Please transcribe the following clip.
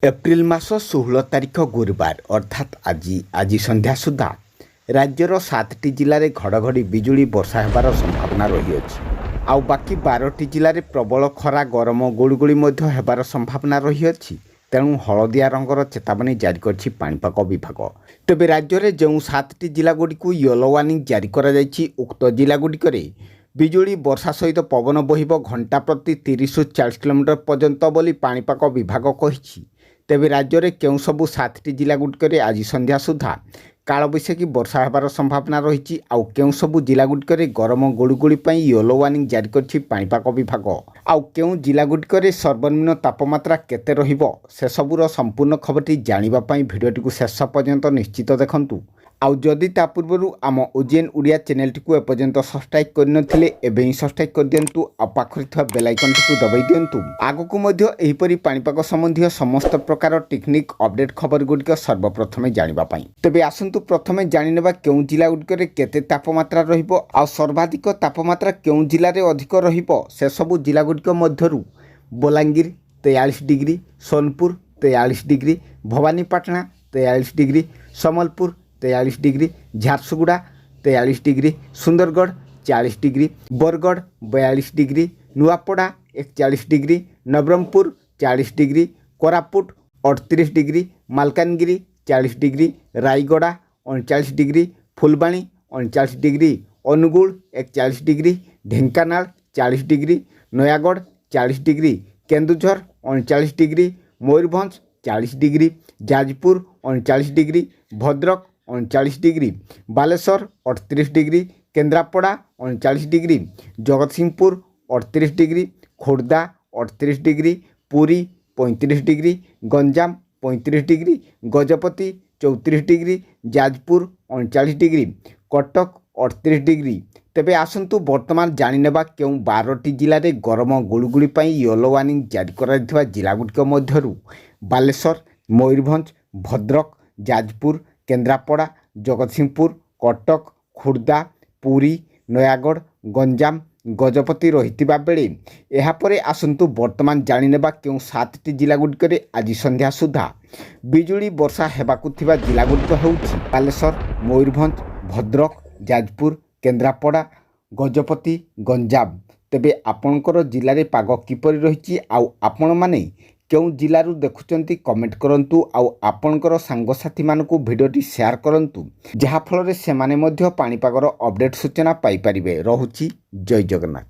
April मास 16 तारिख गुरुवार अर्थात आज संध्या सुधा राज्यर 7टी जिले में घड़घड़ी बिजुली वर्षा होबार संभावना रही अछि। आउ बाकी 12टी जिले में प्रबल खरा गरम गुड़गुड़ी होबार संभावना रही अछि। तेणु हलदिया रंगर चेतावनी जारी करछि पाणीपाग विभाग। तेबे राज्य में जो 7टी जिलागुड़ी येलो वार्निंग जारी करा जायछि, उक्त जिलागुड़िक बिजुली वर्षा सहित पवन बहिब घंटा प्रति 30 ରୁ 40 किलोमीटर पर्यंत बोली पाणीपाग विभाग कहिछि। तेबे राज्य में केउं सबु 7टी जिलागुड़िक आज संध्या सुधा कालबैशाखी वर्षा होबार संभावना रही। आउ केउं सबु जिलागुड़िक गरम गुड़गुड़ी येलो वार्निंग जारी करछि पाणीपाग विभाग। आउ केउं जिलागुड़िक सर्वनिम्न तापमात्रा केते रहिबो से सबुर संपूर्ण खबरटी जानिबा पई भिडियोटी को शेष पर्यंत निश्चित देखंतु। आउ जदि ता पूर्व आम ओजीएन ओडिया चैनल को एपर्यंत सब्सक्राइब करनथिले एबे ही सब्सक्राइब कर दियंतु। आ पाखरे थिबा बेल आइकन टी दबाई दियंतु। आगकु मध्य एहिपरि पाणीपाग संबंधी समस्त प्रकार टेक्निक अपडेट खबर गुड़िक सर्वप्रथम जानिबा पई। तेबे आसंतु प्रथमे जानिनेबा केउं जिला गुड़िकरे केते तापमात्रा रहिबो आ सर्वाधिक तापमात्रा केउं जिल्ला रे अधिक रहिबो से सबु जिला गुड़िक मध्यरु Balangir 43 degree, Sonepur 43 degree, Bhawanipatna 43 degree, Sambalpur 43 degree, Jharsuguda 43 degree, Sundargarh 40 degree, Bargarh 42 degree, Nuapada 41 degree, Nabarangpur 40 degree, Koraput 38 degree, Malkangiri 40 degree, Rayagada 39 degree, Phulbani 39 degree, Angul 41 degree, Dhenkanal 40 degree, Nayagarh 40 degree, Keonjhar 39 degree, Mayurbhanj 40 degree, Jajpur 39 degree, Bhadrak 39 degree, Baleshwar 38 degree, Kendrapara 39 degree, Jagatsinghpur 38 degree, Khordha 38 degree, Puri 35 degree, Ganjam 35 degree, Gajapati 34 degree, Jajpur 39 degree, Cuttack 38 degree. तेबे आसंतु वर्तमान जानिनेबा केउं 12टी जिले में गरम गुड़गुड़ी येलो वार्निंग जारी कराइथिबा जिलागुड़िक मध्यरु बालेश्वर, मयूरभंज, भद्रक, जाजपुर, केन्द्रापड़ा, जगतसिंहपुर, कटक, खोर्धा, पुरी, नयागढ़, गंजाम, गजपति रहिथिबा बेले एहापरे आसंतु वर्तमान जानिनेबा केउं 7टी जिलागुड़िक आज संध्या सुधा बिजुली वर्षा हेबाकु थिबा जिलागुड़िक हेउछि बालेश्वर, मयूरभंज, भद्रक, जाजपुर, केन्द्रापड़ा, गजपति, गंजाम। तेबे आपणकर जिले में पाग किपरि रहिछि आउ आपण माने केउं जिल्लारू देखुचंती कमेंट करंतु। आउ आपणकर सांगसाथी मानकु भिडियोटी शेयर करंतु, जहा फल रे सेमाने मध्य पाणीपागर अपडेट सूचना पाई परिबे। रहुछि जय जगन्नाथ।